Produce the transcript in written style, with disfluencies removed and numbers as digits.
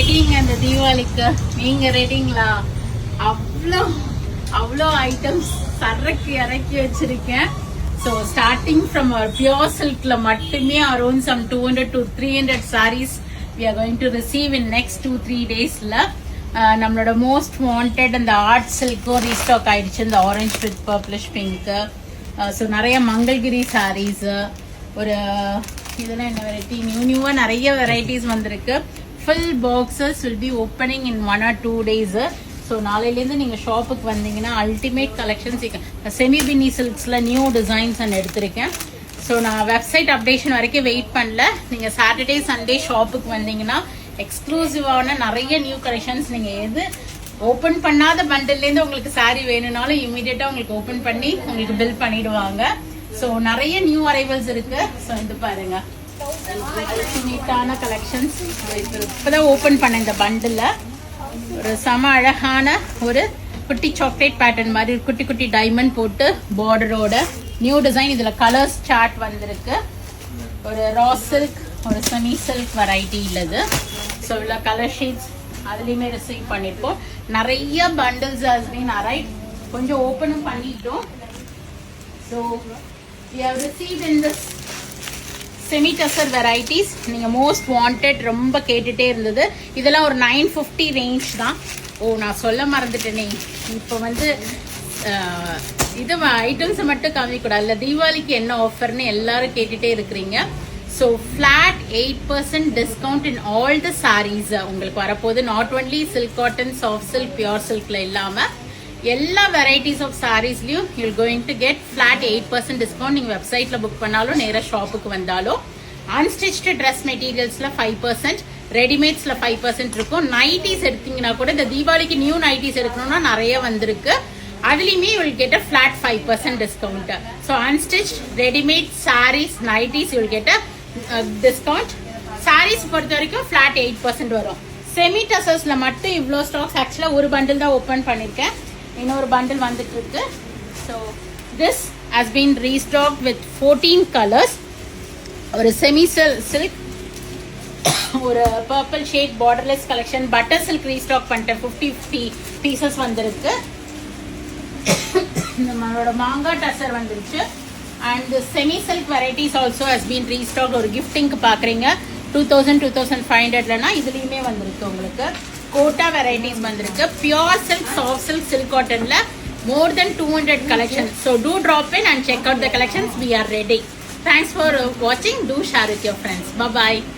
Waiting அந்த தீபாவளிக்கு. நீங்க ரெடிங்களா? அவ்வளோ அவ்வளோ ஐட்டம்ஸ் சரக்கு இறக்கி வச்சிருக்கேன். So starting from our pure சில்க்ல மட்டுமே around some 200 to 300 sarees we are going to receive in next 2-3 daysல. நம்மளோட மோஸ்ட் வாண்டட் அந்த ஆர்ட் சில்க்கும் ரீஸ்டாக் ஆயிடுச்சு. இந்த orange with purplish pink. So நிறைய மங்கள்கிரி சாரீஸ், ஒரு இதெல்லாம் என்ன வெரைட்டி, நியூவா நிறைய வெரைட்டிஸ் வந்திருக்கு. Full boxes will be opening in 1 or 2 days. So நாளையிலேருந்து நீங்கள் ஷாப்புக்கு வந்தீங்கன்னா அல்டிமேட் கலெக்ஷன்ஸ் செமி பின்னி சில்க்ஸில் நியூ டிசைன்ஸ் நான் எடுத்திருக்கேன். ஸோ நான் வெப்சைட் அப்டேஷன் வரைக்கும் வெயிட் பண்ணல. நீங்கள் சாட்டர்டே சண்டே ஷாப்புக்கு வந்தீங்கன்னா எக்ஸ்க்ளூசிவான நிறைய நியூ கலெக்ஷன்ஸ், நீங்கள் எது ஓப்பன் பண்ணாத பண்டில்லேருந்து உங்களுக்கு சாரீ வேணும்னாலும் இமீடியட்டாக உங்களுக்கு ஓப்பன் பண்ணி உங்களுக்கு பில் பண்ணிடுவாங்க. ஸோ நிறைய நியூ அரைவல்ஸ் இருக்கு. ஸோ இது பாருங்க, நீட்டான கலெக்ஷன்ஸ். இப்போதான் ஓப்பன் பண்ண இந்த பண்டில் ஒரு செம அழகான ஒரு குட்டி சாக்லேட் பேட்டர்ன் மாதிரி குட்டி குட்டி டைமண்ட் போட்டு பார்டரோட நியூ டிசைன். இதுல கலர்ஸ் சார்ட் வந்திருக்கு. ஒரு ரா சில்க், ஒரு செமி சில்க் வெரைட்டி இல்லது. ஸோ இவ்வளோ கலர் ஷீட்ஸ் அதுலேயுமே ரிசீவ் பண்ணியிருக்கோம். நிறைய பண்டில்ஸ் ஹஸ் பீன் அரைவ். கொஞ்சம் ஓப்பனும் பண்ணிட்டோம். So we have received in this semi tussar varieties. நீங்கள் மோஸ்ட் வாண்டட் ரொம்ப கேட்டுட்டே இருந்தது. இதெல்லாம் ஒரு 950 ரேஞ்ச் தான். ஓ, நான் சொல்ல மறந்துட்டேனே, இப்போ வந்து இது ஐட்டம்ஸை மட்டும் காமிக்கூடாது. இல்லை, தீபாவளிக்கு என்ன ஆஃபர்னு எல்லாரும் கேட்டுட்டே இருக்கிறீங்க. So flat 8% discount in all the sarees உங்களுக்கு வரப்போகுது. Not only silk cotton, soft silk, pure சில்க்ல இல்லாமல் எல்லா வெரைட்டிஸ் ஆஃப் சாரீஸ்லயும் you going to get flat 8% discount. நீங்க வெப்சைட்ல புக் பண்ணாலும் நேராக ஷாப்புக்கு வந்தாலும். அன்ஸ்டிச்டு ட்ரெஸ் மெட்டீரியல்ஸ்ல 5%, ரெடிமேட்ஸ்ல 5% இருக்கும். நைட்டிஸ் எடுத்தீங்கன்னா கூட இந்த தீபாவளிக்கு நியூ நைட்டிஸ் எடுக்கணும்னா நிறைய வந்திருக்கு. அதுலயுமே you will get a flat 5% discount. So unstitch, readymade, saris, nighties you will get a discount. Saris பொறுத்த வரைக்கும் ஃபிளாட் 8% வரும். செமி டசர்ஸ்ல மட்டும் இவ்வளோ ஸ்டாக்ஸ். ஆக்சுவலா ஒரு பண்டில் தான் ஓப்பன் பண்ணிருக்கேன், இன்னொரு பண்டில் வந்துட்டு இருக்கு. So this has been restock with 14 colours. ஒரு செமி சில்க், ஒரு purple shade borderless collection, butter silk restock பண்ணிட்டேன். 50 பீசஸ் வந்திருக்கு. நம்மளோட மாங்கா டசர் வந்துருச்சு. And semi silk varieties also has been restock. ஒரு கிஃப்டிங்க்கு பார்க்குறீங்க 2000 2500லனா இதுலேயுமே வந்திருக்கு. உங்களுக்கு கோட்டா வெரைட்டிஸ் வந்திருக்கு. Pure silk, soft silk, silk காட்டன்ல more than 200 collections. So do drop in and check out the collections. We are ready. Thanks for watching. Do share with your friends. Bye bye.